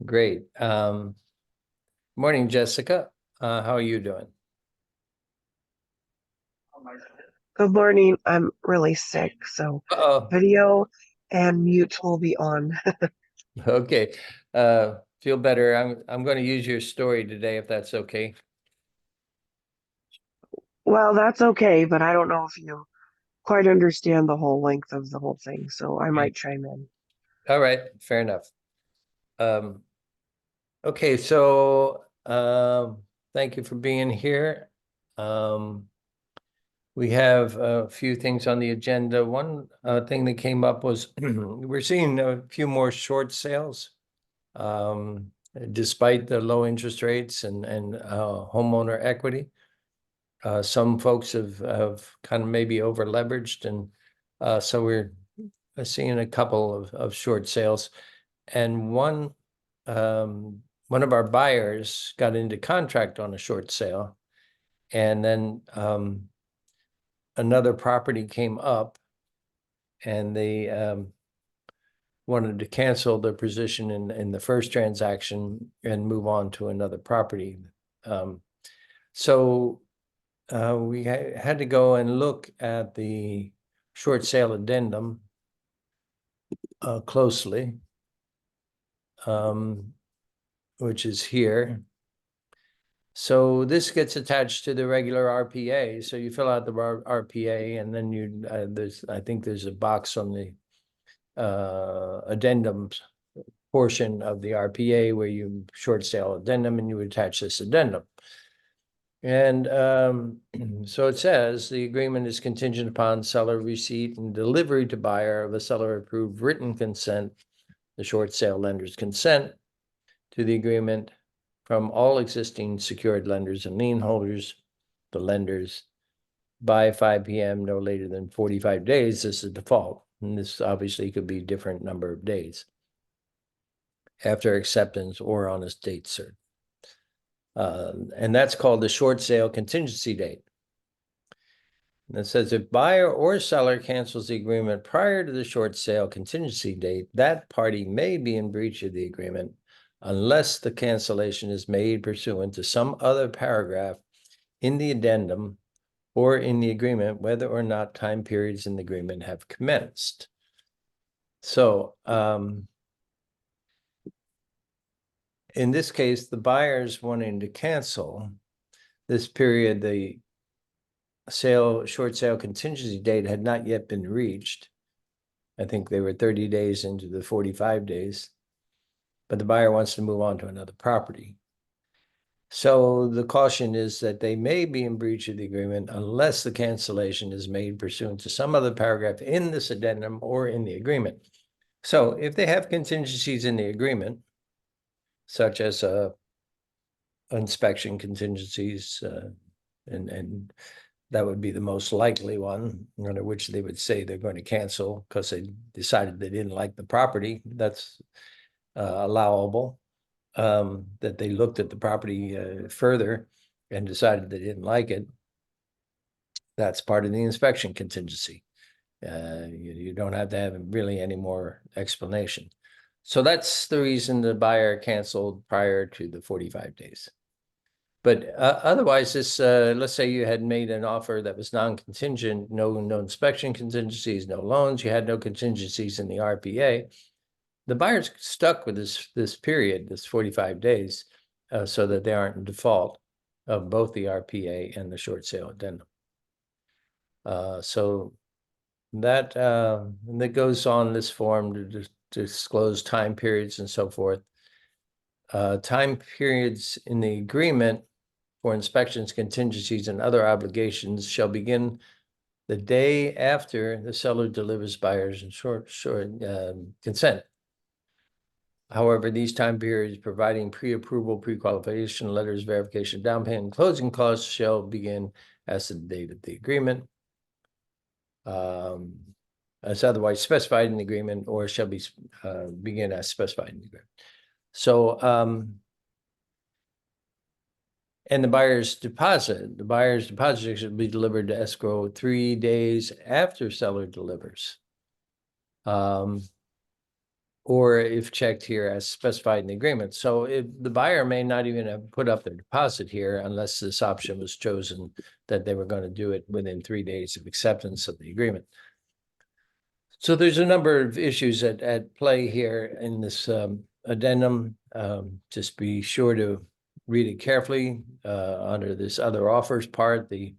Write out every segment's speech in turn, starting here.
Great. Morning, Jessica. How are you doing? Good morning. I'm really sick, so Oh, video and mute will be on. okay. Feel better. I'm going to use your story today, if that's okay. Well, that's okay, but I don't know if you quite understand the whole length of the whole thing, so I Okay. might chime in. All right, fair enough. Um, okay, so thank you for being here. Um, we have a few things on the agenda. One thing that came up was we're seeing a few more short sales. Um, Despite the low interest rates and homeowner equity. Some folks have kind of maybe over leveraged, and so we're seeing a couple of short sales. And one of our buyers got into contract on a short sale, and then another property came up, and they wanted to cancel their position in the first transaction and move on to another property. Um, so we had to go and look at the short sale addendum closely, um, which is here. So this gets attached to the regular RPA. So you fill out the RPA, and then I think there's a box on the addendums portion of the RPA where you short sale addendum and you attach this addendum. And so it says the agreement is contingent upon seller receipt and delivery to buyer of a seller approved written consent, the short sale lender's consent to the agreement from all existing secured lenders and lien holders, the lenders, by 5 p.m. no later than 45 days. This is default. And this obviously could be different number of days after acceptance or on a date certain. And that's called the short sale contingency date. And it says if buyer or seller cancels the agreement prior to the short sale contingency date, that party may be in breach of the agreement unless the cancellation is made pursuant to some other paragraph in the addendum or in the agreement, whether or not time periods in the agreement have commenced. So in this case, the buyer's wanting to cancel this period, the short sale contingency date had not yet been reached. I think they were 30 days into the 45 days, but the buyer wants to move on to another property. So the caution is that they may be in breach of the agreement unless the cancellation is made pursuant to some other paragraph in this addendum or in the agreement. So if they have contingencies in the agreement, such as inspection contingencies, and that would be the most likely one, under which they would say they're going to cancel because they decided they didn't like the property. That's allowable. That they looked at the property further and decided they didn't like it. That's part of the inspection contingency. You don't have to have really any more explanation. So that's the reason the buyer canceled prior to the 45 days. But otherwise, let's say you had made an offer that was non-contingent, no inspection contingencies, no loans, you had no contingencies in the RPA. The buyer's stuck with this period, this 45 days, so that they aren't in default of both the RPA and the short sale addendum. So that goes on this form to disclose time periods and so forth. Time periods in the agreement for inspections, contingencies, and other obligations shall begin the day after the seller delivers buyer's and short consent. However, these time periods providing pre-approval, pre-qualification letters, verification, down payment, and closing costs shall begin as the date of the agreement. As otherwise specified in the agreement, or shall be begin as specified in the agreement. So and the buyer's deposit should be delivered to escrow 3 days after seller delivers. or if checked here as specified in the agreement. So if the buyer may not even have put up their deposit here unless this option was chosen that they were going to do it within 3 days of acceptance of the agreement. So there's a number of issues at play here in this addendum. Just be sure to read it carefully under this other offers part, the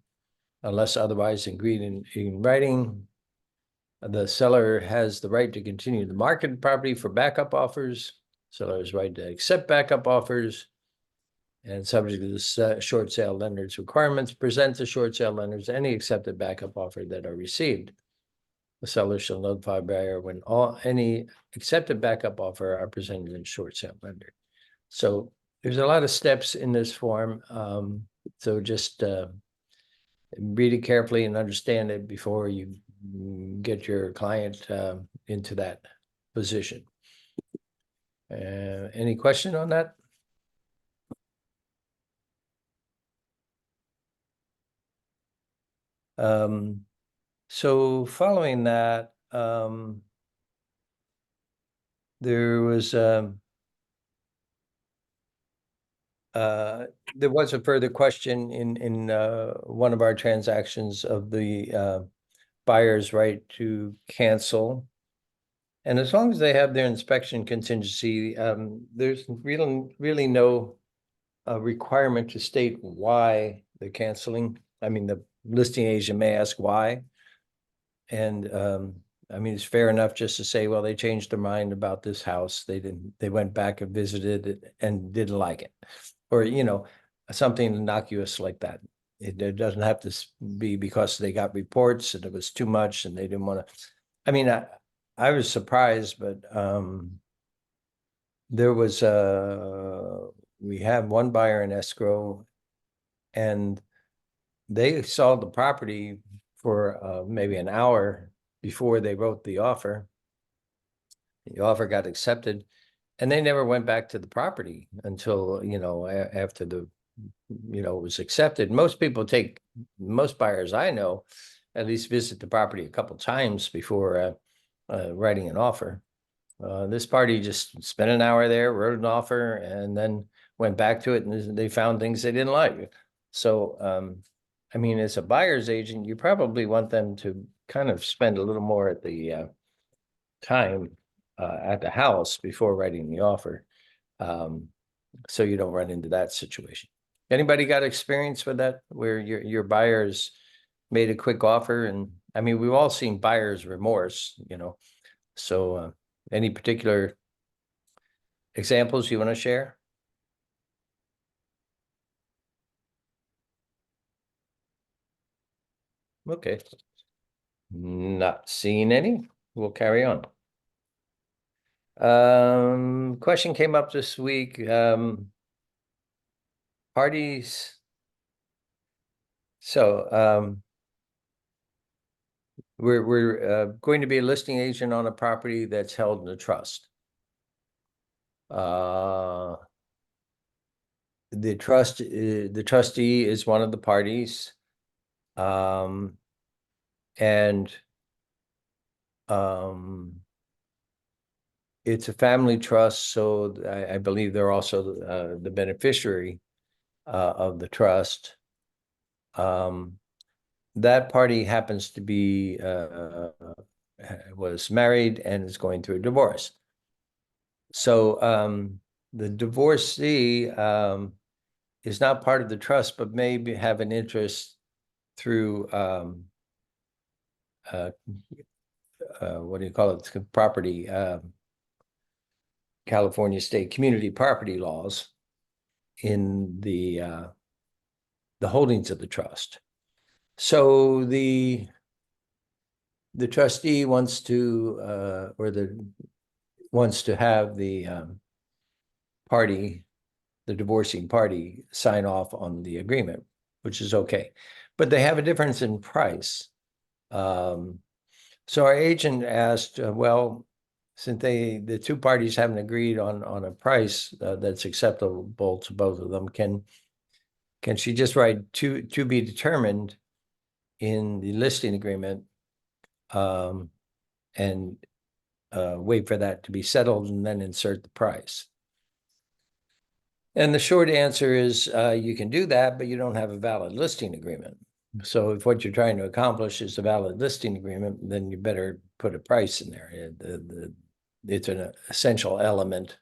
unless otherwise agreed in writing. The seller has the right to continue to market the property for backup offers. Seller has right to accept backup offers. And subject to the short sale lender's requirements, present to short sale lenders any accepted backup offer that are received. The seller shall notify buyer when any accepted backup offer are presented in short sale lender. So there's a lot of steps in this form. So just read it carefully and understand it before you get your client into that position. Any question on that? So following that, there was a further question in one of our transactions of the buyer's right to cancel. And as long as they have their inspection contingency, there's really no requirement to state why they're canceling. I mean, the listing agent may ask why. And I mean, it's fair enough just to say, well, they changed their mind about this house. They went back and visited it and didn't like it. Or, you know, something innocuous like that. It doesn't have to be because they got reports and it was too much and they didn't want to. I mean, I was surprised, but there was we have one buyer in escrow, and they saw the property for maybe an hour before they wrote the offer. The offer got accepted, and they never went back to the property until, you know, after the, you know, it was accepted. Most buyers I know at least visit the property a couple times before writing an offer. This party just spent an hour there, wrote an offer, and then went back to it, and they found things they didn't like. So, I mean, as a buyer's agent, you probably want them to kind of spend a little more at the time at the house before writing the offer, so you don't run into that situation. Anybody got experience with that, where your buyers made a quick offer? And I mean, we've all seen buyer's remorse, you know. So any particular examples you want to share? Okay. Not seeing any. We'll carry on. Question came up this week. Parties. So we're going to be a listing agent on a property that's held in a trust. The trustee is one of the parties. And it's a family trust, so I believe they're also the beneficiary of the trust. That party happens to be was married and is going through a divorce. So the divorcee is not part of the trust, but maybe have an interest through what do you call it? Property, California state community property laws in the holdings of the trust. So the trustee wants to wants to have the party, the divorcing party, sign off on the agreement, which is okay, but they have a difference in price. So our agent asked, well, since the two parties haven't agreed on a price that's acceptable to both of them, can she just write to be determined in the listing agreement, and wait for that to be settled and then insert the price. And the short answer is you can do that, but you don't have a valid listing agreement. So if what you're trying to accomplish is a valid listing agreement, then you better put a price in there. It's an essential element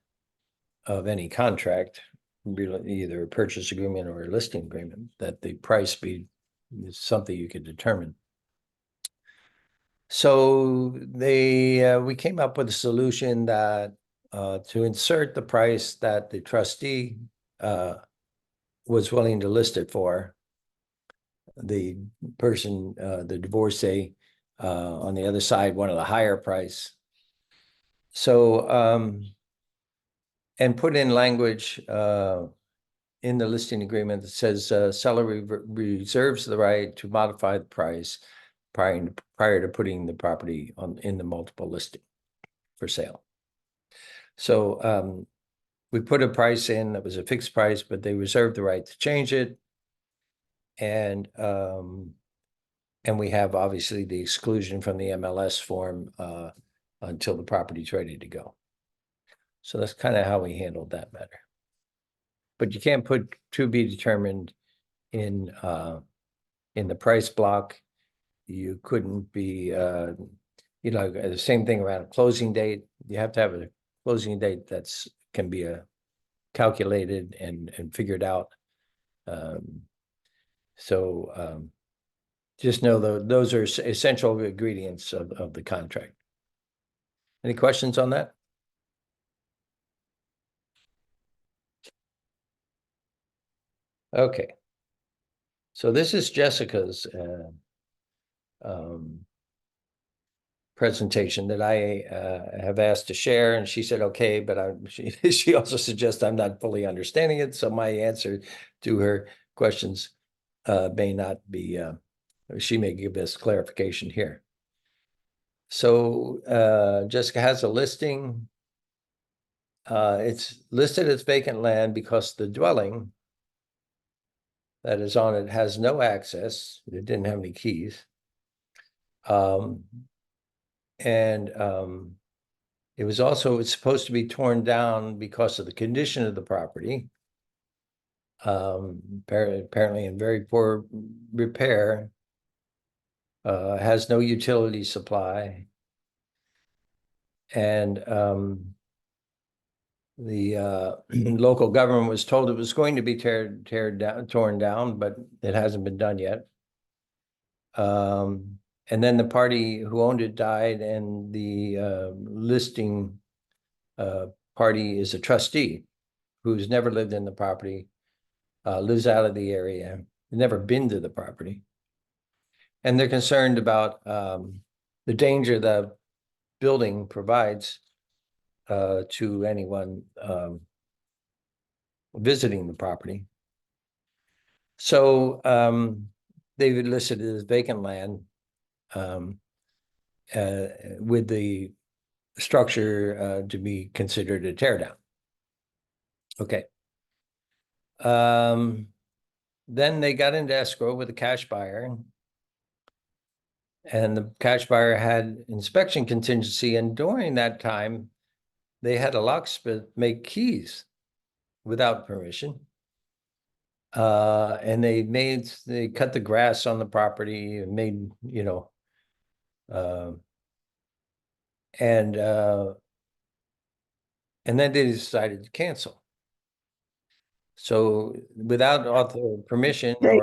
of any contract, either a purchase agreement or a listing agreement, that the price be something you can determine. So we came up with a solution that to insert the price that the trustee was willing to list it for, the person, the divorcee, on the other side wanted a higher price. So and put in language in the listing agreement that says seller reserves the right to modify the price prior to putting the property in the multiple listing for sale. So we put a price in that was a fixed price, but they reserved the right to change it. And we have obviously the exclusion from the MLS form until the property's ready to go. So that's kind of how we handled that matter. But you can't put to be determined in the price block. You couldn't be, the same thing around a closing date. You have to have a closing date that's can be calculated and figured out. Just know those are essential ingredients of the contract. Any questions on that? Okay. So this is Jessica's presentation that I have asked to share, and she said okay, but she also suggests I'm not fully understanding it, so my answer to her questions may not be. She may give us clarification here. So Jessica has a listing. It's listed as vacant land because the dwelling that is on it has no access. It didn't have any keys. It was also, it's supposed to be torn down because of the condition of the property. Apparently in very poor repair, has no utility supply. And the local government was told it was going to be torn down, but it hasn't been done yet. And then the party who owned it died, and the listing party is a trustee who's never lived in the property, lives out of the area, never been to the property. And they're concerned about the danger the building provides to anyone visiting the property. So they've listed it as vacant land with the structure to be considered a tear down. Okay. Then they got into escrow with a cash buyer, and the cash buyer had inspection contingency, and during that time they had a locksmith make keys without permission. And they cut the grass on the property and made, and then they decided to cancel. So without author permission, they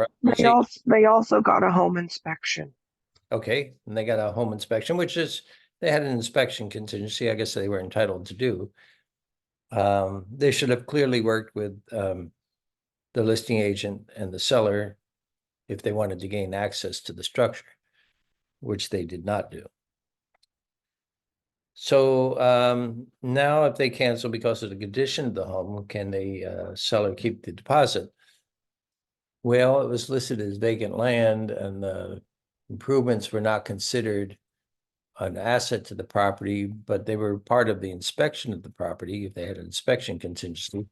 also got a home inspection. Okay, and they got a home inspection, which is, they had an inspection contingency, I guess they were entitled to do. They should have clearly worked with the listing agent and the seller if they wanted to gain access to the structure, which they did not do. So now if they cancel because of the condition of the home, can the seller keep the deposit? Well, it was listed as vacant land, and the improvements were not considered an asset to the property, but they were part of the inspection of the property if they had an inspection contingency.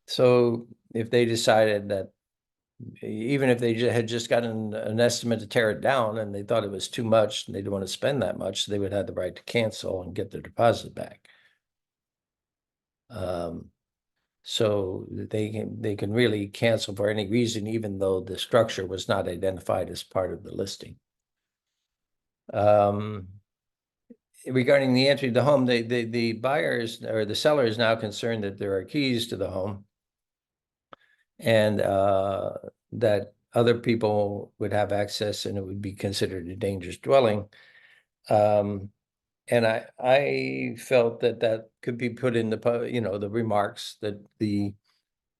So if they decided that even if they had just gotten an estimate to tear it down and they thought it was too much and they didn't want to spend that much, they would have the right to cancel and get their deposit back. So they can really cancel for any reason, even though the structure was not identified as part of the listing. Regarding the entry to the home, the buyers or the seller is now concerned that there are keys to the home, and that other people would have access and it would be considered a dangerous dwelling. And I felt that that could be put in the, the remarks that the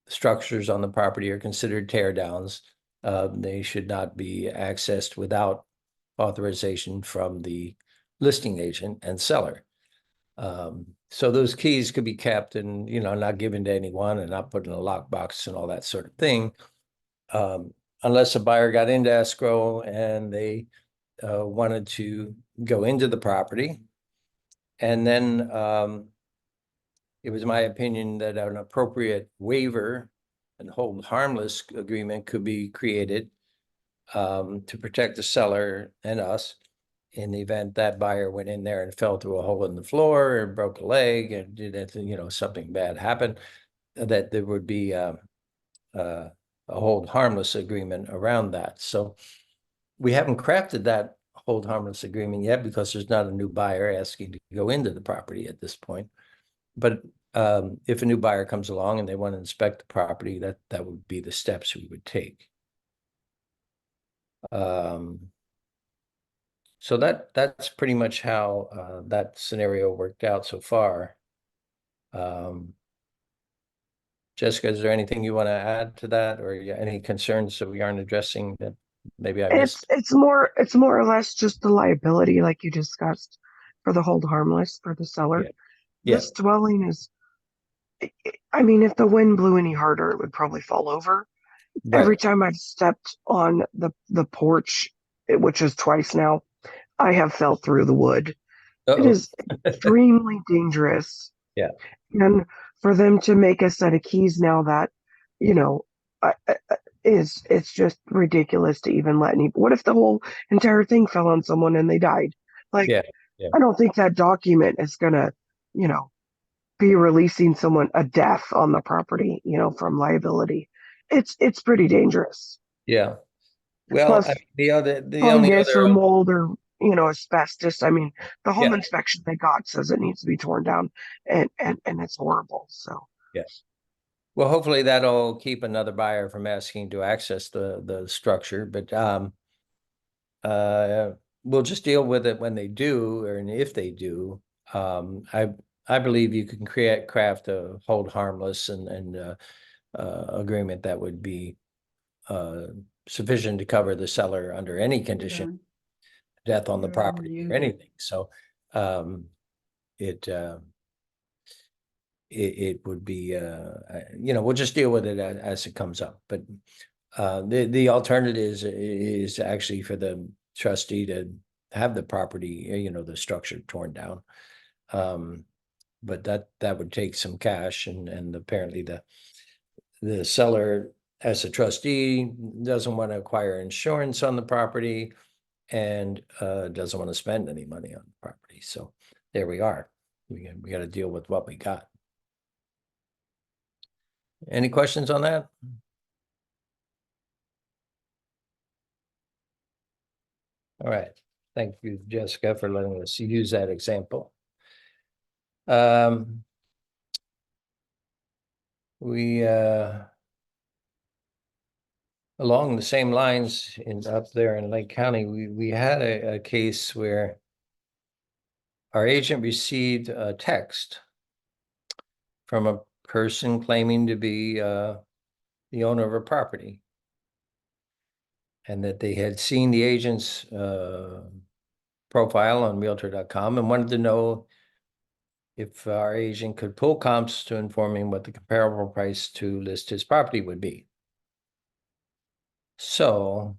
structures on the property are considered tear downs. They should not be accessed without authorization from the listing agent and seller. So those keys could be kept and, not given to anyone and not put in a lockbox and all that sort of thing. Unless a buyer got into escrow and they wanted to go into the property. And then it was my opinion that an appropriate waiver and hold harmless agreement could be created to protect the seller and us in the event that buyer went in there and fell through a hole in the floor or broke a leg and did, something bad happened, that there would be a hold harmless agreement around that. So we haven't crafted that hold harmless agreement yet because there's not a new buyer asking to go into the property at this point. But if a new buyer comes along and they want to inspect the property, that would be the steps we would take. So that's pretty much how that scenario worked out so far. Jessica, is there anything you want to add to that, or any concerns that we aren't addressing that maybe I missed? It's more or less just the liability, like you discussed, for the hold harmless for the seller. Yeah. This dwelling is, I mean, if the wind blew any harder, it would probably fall over. Every Right. time I've stepped on the porch, which is twice now, I have fell through the wood. It Uh-oh. is extremely dangerous. Yeah. And for them to make a set of keys now that, you know, it's just ridiculous to even let any. What if the whole entire thing fell on someone and they died? Like, Yeah. Yeah. I don't think that document is gonna, you know, be releasing someone a death on the property, from liability. It's pretty dangerous. Yeah. Well, Plus the only fungus or other, mold or asbestos. I mean, the home yeah. inspection they got says it needs to be torn down, and it's horrible. So Yeah. Well, hopefully that'll keep another buyer from asking to access the structure, but we'll just deal with it when they do, or if they do. I believe you can craft a hold harmless and agreement that would be sufficient to cover the seller under any condition, death on the property or anything. So it would be we'll just deal with it as it comes up. But the alternative is actually for the trustee to have the property, the structure torn down. But that would take some cash, and apparently the seller, as a trustee, doesn't want to acquire insurance on the property and doesn't want to spend any money on the property. So there we are. We got to deal with what we got. Any questions on that? All right. Thank you, Jessica, for letting us use that example. We along the same lines up there in Lake County, we had a case where our agent received a text from a person claiming to be the owner of a property, and that they had seen the agent's profile on Realtor.com and wanted to know if our agent could pull comps to inform him what the comparable price to list his property would be. So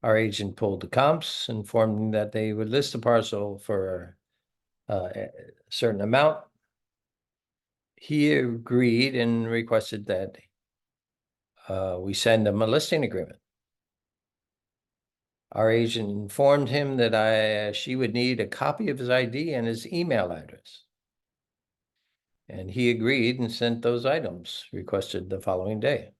our agent pulled the comps, informed him that they would list the parcel for a certain amount. He agreed and requested that we send him a listing agreement. Our agent informed him that she would need a copy of his ID and his email address. And he agreed and sent those items requested the following day.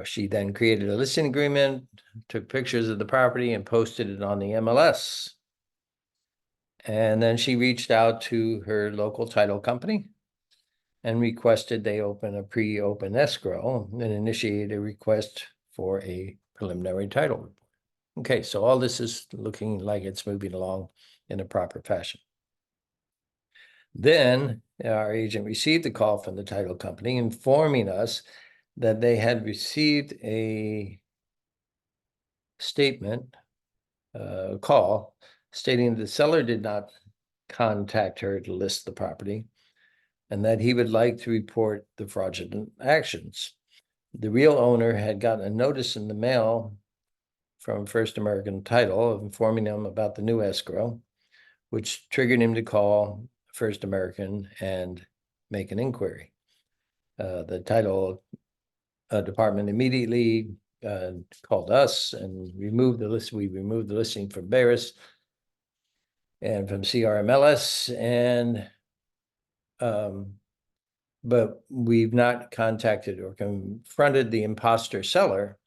She then created a listing agreement, took pictures of the property and posted it on the MLS. And then she reached out to her local title company and requested they open a pre-open escrow and initiate a request for a preliminary title report. Okay, so all this is looking like it's moving along in a proper fashion. Then our agent received a call from the title company informing us that they had received a statement, call stating the seller did not contact her to list the property and that he would like to report the fraudulent actions. The real owner had gotten a notice in the mail from First American Title informing him about the new escrow, which triggered him to call First American and make an inquiry. The title department immediately called us and removed the list. We removed the listing from Barris and from CRMLS, and but we've not contacted or confronted the imposter seller.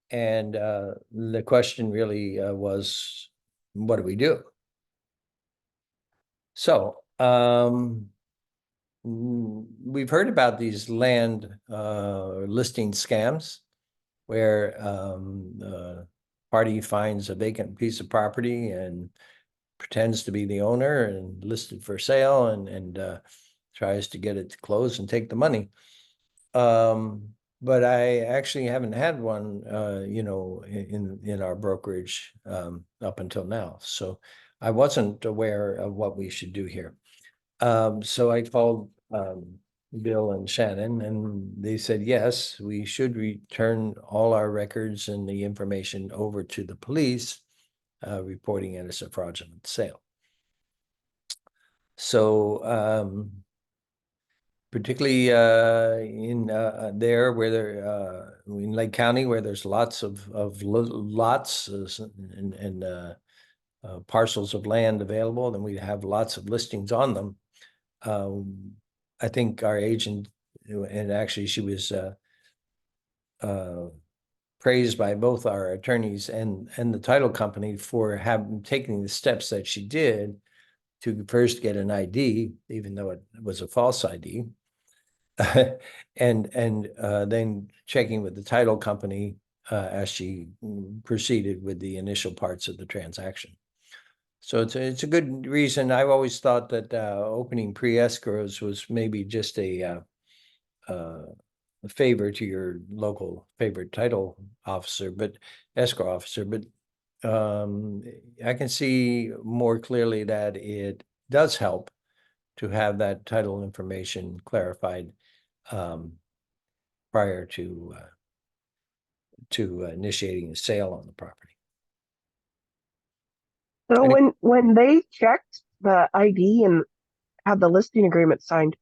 And the question really was, what do we do? So we've heard about these land listing scams where party finds a vacant piece of property and pretends to be the owner and listed for sale and tries to get it to close and take the money. But I actually haven't had one, in our brokerage up until now. So I wasn't aware of what we should do here. So I called Bill and Shannon, and they said, yes, we should return all our records and the information over to the police, reporting it as a fraudulent sale. So particularly in there where there in Lake County, where there's lots of lots and parcels of land available, then we have lots of listings on them. I think our agent, and actually she was praised by both our attorneys and the title company for taking the steps that she did to first get an ID, even though it was a false ID, and then checking with the title company as she proceeded with the initial parts of the transaction. So it's a good reason. I've always thought that opening pre-escrows was maybe just a favor to your local favorite title officer, but escrow officer. But I can see more clearly that it does help to have that title information clarified prior to initiating a sale on the property. So when they checked the ID and had the listing agreement signed,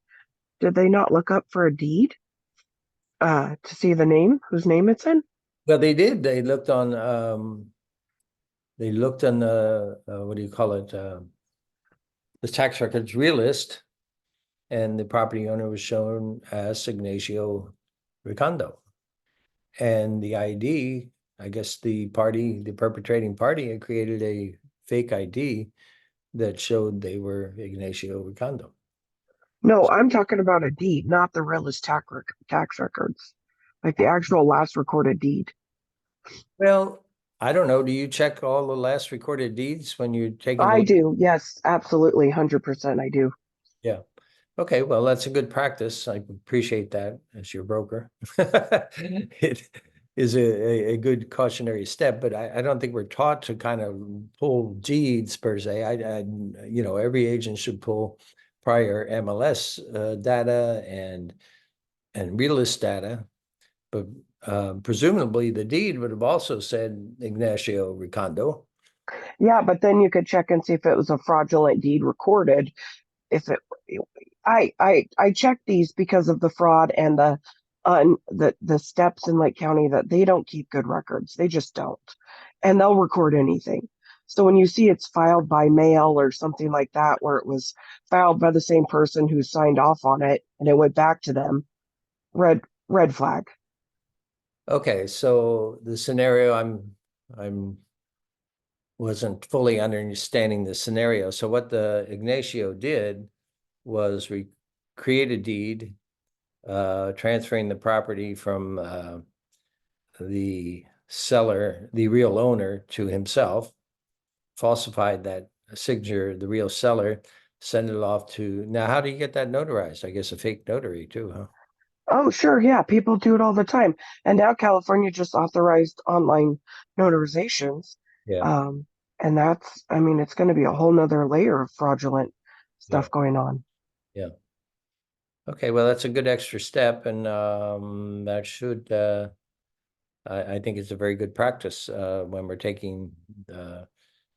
did they not look up for a deed to see the name, whose name it's in? Well, they did. They looked on the what do you call it? The tax records realist, and the property owner was shown as Ignacio Ricondo. And the ID, I guess the perpetrating party had created a fake ID that showed they were Ignacio Ricondo. No, I'm talking about a deed, not the realist tax records, like the actual last recorded deed. Well, I don't know. Do you check all the last recorded deeds when you're taking? I do. Yes, absolutely. 100% I do. Yeah. Okay, well, that's a good practice. I appreciate that as your broker. It is a good cautionary step, but I don't think we're taught to kind of pull deeds per se. Every agent should pull prior MLS data and realist data, but presumably the deed would have also said Ignacio Ricondo. Yeah, but then you could check and see if it was a fraudulent deed recorded. If it, I check these because of the fraud and the steps in Lake County that they don't keep good records. They just don't. And they'll record anything. So when you see it's filed by mail or something like that, where it was filed by the same person who signed off on it and it went back to them, red red flag. Okay, so the scenario I'm wasn't fully understanding the scenario. So what the Ignacio did was create a deed, transferring the property from the seller, the real owner, to himself, falsified that signature, the real seller, send it off to, now how do you get that notarized? I guess a fake notary too, huh? Oh, sure, yeah, people do it all the time. And now California just authorized online notarizations. Yeah, Um, and that's, I mean, it's going to be a whole nother layer of fraudulent yeah, stuff going on. yeah. Okay, well, that's a good extra step, and that should I think it's a very good practice when we're taking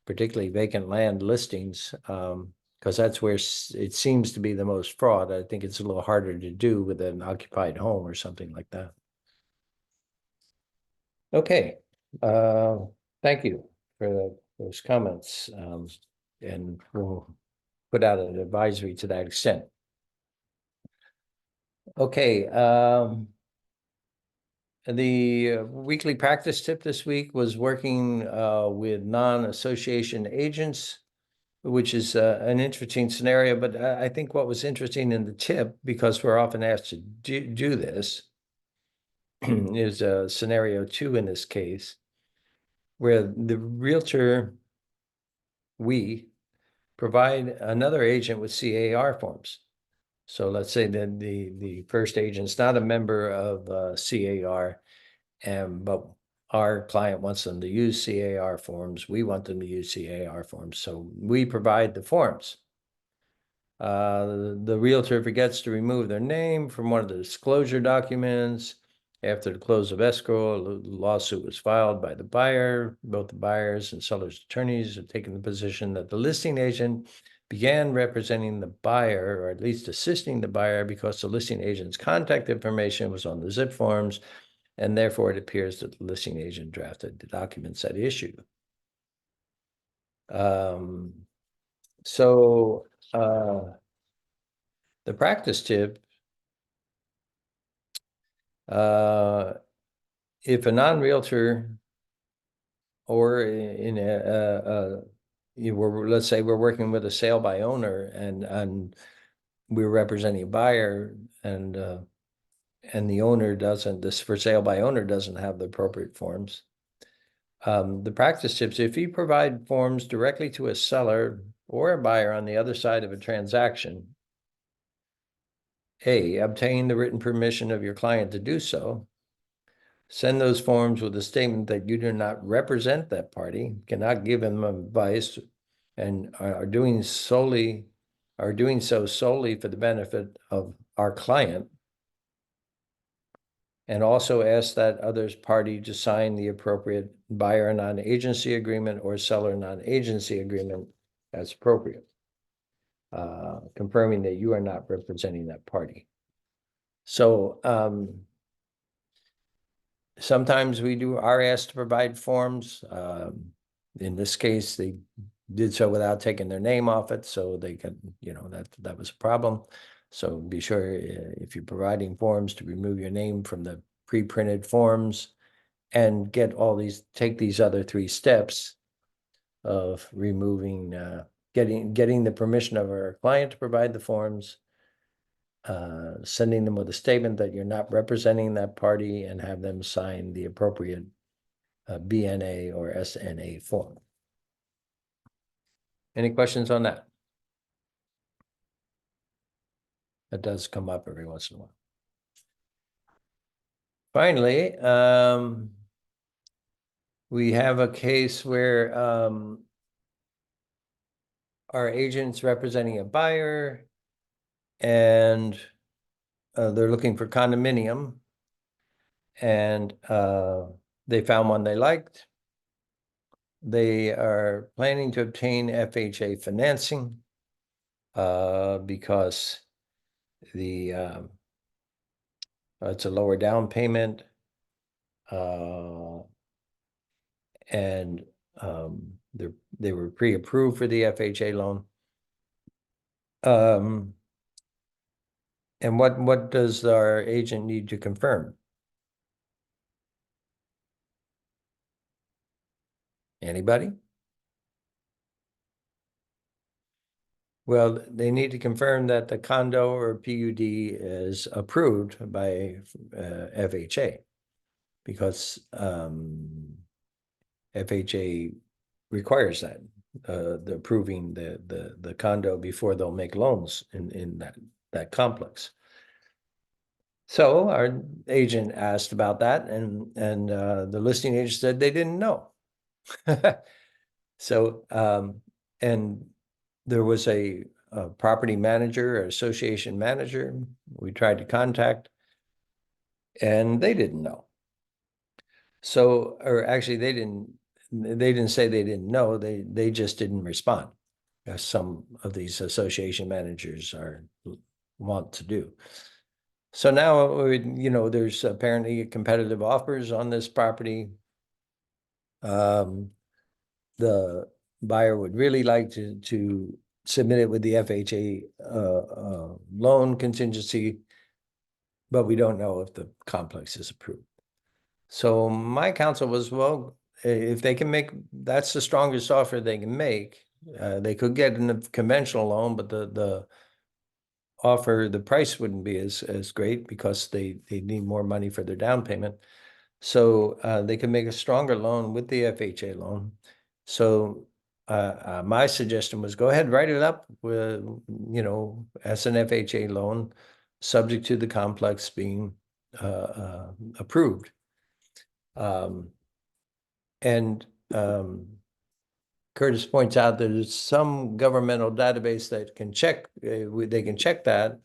particularly vacant land listings, because that's where it seems to be the most fraud. I think it's a little harder to do with an occupied home or something like that. Okay, uh, thank you for those comments, and we'll put out an advisory to that extent. Okay, the weekly practice tip this week was working with non-association agents, which is an interesting scenario. But I think what was interesting in the tip, because we're often asked to do this, is scenario 2 in this case, where the realtor, we provide another agent with CAR forms. So let's say that the first agent's not a member of CAR, but our client wants them to use CAR forms. We want them to use CAR forms. So we provide the forms. The realtor forgets to remove their name from one of the disclosure documents. After the close of escrow, a lawsuit was filed by the buyer. Both the buyers and seller's attorneys have taken the position that the listing agent began representing the buyer, or at least assisting the buyer, because the listing agent's contact information was on the zip forms, and therefore it appears that the listing agent drafted the documents at issue. So the practice tip, if a non-realtor or in let's say we're working with a sale by owner, and we're representing a buyer, and the owner doesn't, this for sale by owner doesn't have the appropriate forms. The practice tips, if you provide forms directly to a seller or a buyer on the other side of a transaction, A, obtain the written permission of your client to do so. Send those forms with a statement that you do not represent that party, cannot give them advice, and are doing so solely for the benefit of our client. And also ask that other party to sign the appropriate buyer non-agency agreement or seller non-agency agreement as appropriate, confirming that you are not representing that party. So sometimes we are asked to provide forms. In this case, they did so without taking their name off it, so they could, that was a problem. So be sure if you're providing forms to remove your name from the pre-printed forms, and take these other 3 steps of removing, getting the permission of our client to provide the forms, sending them with a statement that you're not representing that party, and have them sign the appropriate BNA or SNA form. Any questions on that? That does come up every once in a while. Finally, we have a case where our agent's representing a buyer, and they're looking for condominium, and they found one they liked. They are planning to obtain FHA financing because the it's a lower down payment. And they were pre-approved for the FHA loan. And what does our agent need to confirm? Anybody? Well, they need to confirm that the condo or PUD is approved by FHA, because FHA requires that, the approving the condo before they'll make loans in that complex. So our agent asked about that, and the listing agent said they didn't know. So and there was a property manager, or association manager we tried to contact, and they didn't know. So, or actually they didn't say they didn't know, they just didn't respond, as some of these association managers want to do. So now, you know, there's apparently competitive offers on this property. The buyer would really like to submit it with the FHA loan contingency, but we don't know if the complex is approved. So my counsel was, well, if they can make, that's the strongest offer they can make. They could get in a conventional loan, but the offer, the price wouldn't be as great, because they need more money for their down payment. So they can make a stronger loan with the FHA loan. So my suggestion was, go ahead, write it up with, you know, as an FHA loan, subject to the complex being approved. And Curtis points out there's some governmental database that can check, they can check that.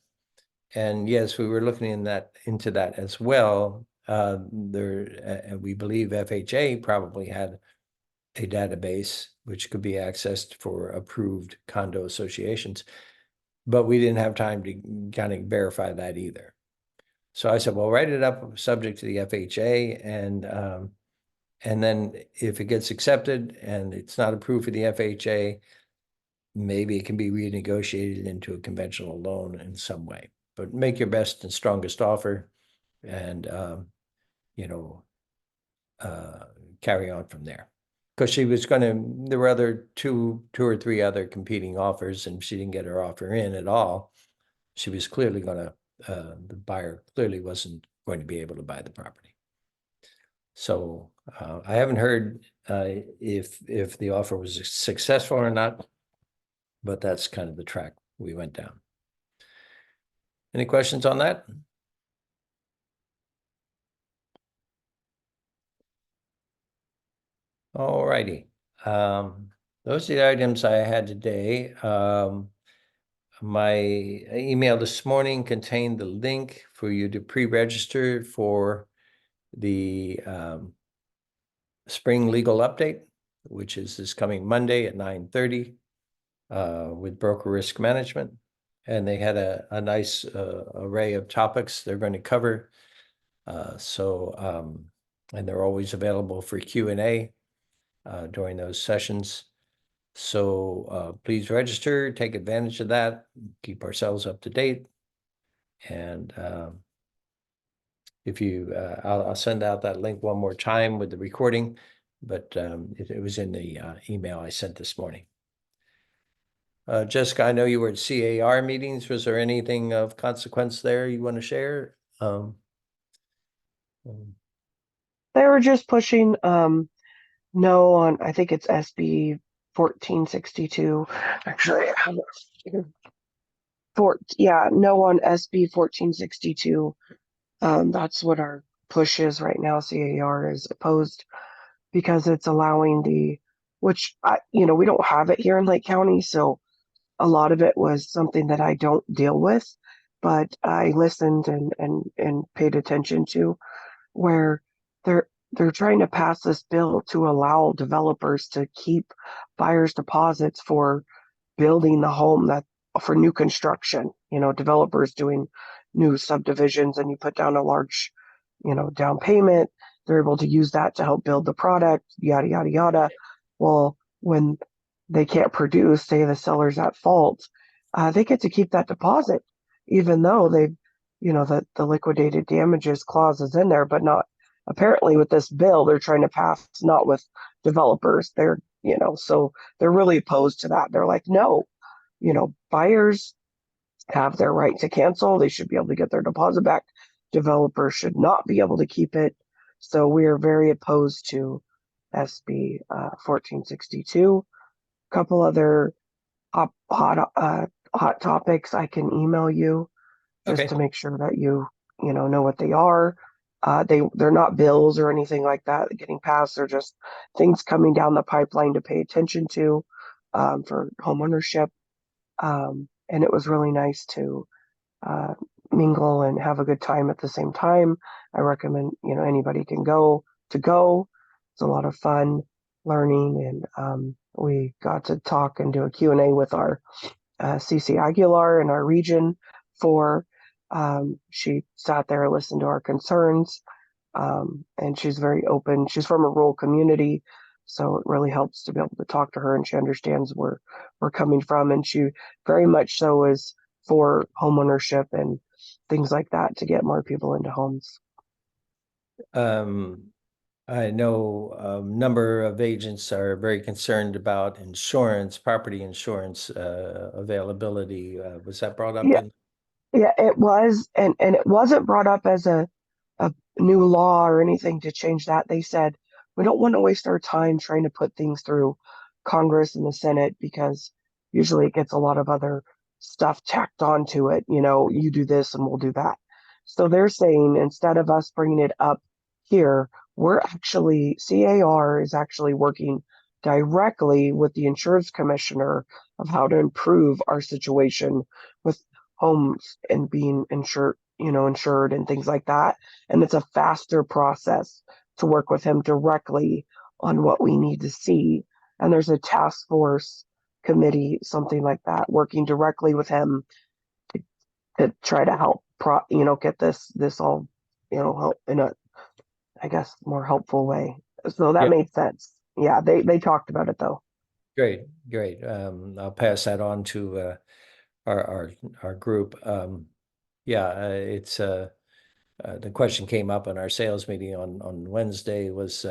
And yes, we were looking into that as well. We believe FHA probably had a database which could be accessed for approved condo associations, but we didn't have time to kind of verify that either. So I said, well, write it up subject to the FHA, and then if it gets accepted and it's not approved for the FHA, maybe it can be renegotiated into a conventional loan in some way. But make your best and strongest offer, and you know, carry on from there. Because she was there were two or three other competing offers, and she didn't get her offer in at all. She was clearly the buyer clearly wasn't going to be able to buy the property. So I haven't heard if the offer was successful or not, but that's kind of the track we went down. Any questions on that? All righty. Those are the items I had today. My email this morning contained the link for you to pre-register for the spring legal update, which is this coming Monday at 9:30 with Broker Risk Management. And they had a nice array of topics they're going to cover. And they're always available for Q&A during those sessions. So please register, take advantage of that, keep ourselves up to date. And if you, I'll send out that link one more time with the recording, but it was in the email I sent this morning. Jessica, I know you were at CAR meetings. Was there anything of consequence there you want to share? They were just pushing no on, I think it's SB 1462. Actually, I have it. No on SB 1462. That's what our push is right now. CAR is opposed because it's allowing which we don't have it here in Lake County, so a lot of it was something that I don't deal with, but I listened and paid attention to, where they're trying to pass this bill to allow developers to keep buyers' deposits for building the home, that for new construction, developers doing new subdivisions and you put down a large, down payment, they're able to use that to help build the product, yada, yada, yada. Well, when they can't produce, say the seller's at fault, they get to keep that deposit, even though they've, the liquidated damages clause is in there, but not apparently with this bill, they're trying to pass not with developers. So they're really opposed to that. They're like, no, buyers have their right to cancel. They should be able to get their deposit back. Developers should not be able to keep it. So we are very opposed to SB 1462. A couple other hot topics I can email you just Okay. to make sure that you know what they are. They're not bills or anything like that getting passed. They're just things coming down the pipeline to pay attention to for homeownership. And it was really nice to mingle and have a good time at the same time. I recommend anybody can go. It's a lot of fun learning, and we got to talk and do a Q&A with our CC Aguilar in our region for she sat there and listened to our concerns, and she's very open. She's from a rural community, so it really helps to be able to talk to her, and she understands where we're coming from, and she very much so is for homeownership and things like that to get more people into homes. I know a number of agents are very concerned about insurance, property insurance availability. Was that brought up Yeah, in? yeah, it was, and it wasn't brought up as a new law or anything to change that. They said we don't want to waste our time trying to put things through Congress and the Senate because usually it gets a lot of other stuff tacked onto it. You do this and we'll do that. So they're saying instead of us bringing it up here, CAR is actually working directly with the insurance commissioner of how to improve our situation with homes and being insured and things like that. And it's a faster process to work with him directly on what we need to see. And there's a task force committee, something like that, working directly with him to try to help get this all, help in a, I guess, more helpful way. So that Yeah, made sense. Yeah, they talked about it though. great, great. I'll pass that on to our group. Yeah, it's the question came up in our sales meeting on Wednesday was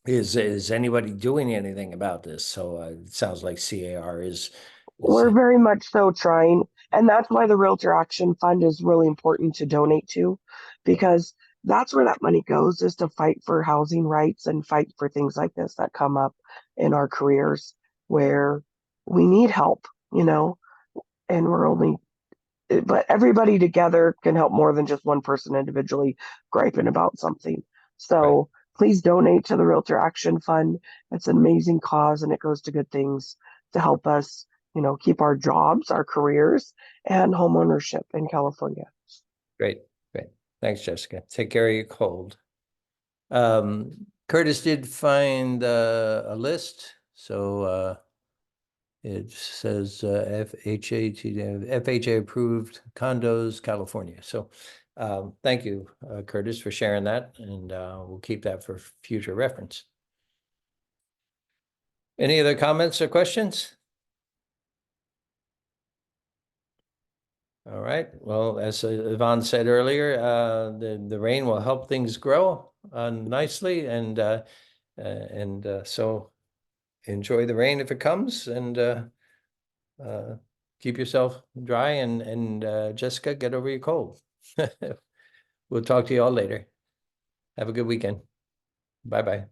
is anybody doing anything about this? So it sounds like CAR is We're very much so trying. And that's why the Realtor Action Fund is really important to donate to, because that's where that money goes, is to fight for housing rights and fight for things like this that come up in our careers where we need help, and but everybody together can help more than just one person individually griping about something. right. So please donate to the Realtor Action Fund. It's an amazing cause and it goes to good things to help us, keep our jobs, our careers, and home ownership in California. Great, great. Thanks, Jessica. Take care of your cold. Curtis did find a list, so it says FHA approved condos, California. So thank you, Curtis, for sharing that, and we'll keep that for future reference. Any other comments or questions? All right. Well, as Yvonne said earlier, the rain will help things grow nicely, and so enjoy the rain if it comes, and keep yourself dry. And Jessica, get over your cold. We'll talk to you all later. Have a good weekend. Bye-bye.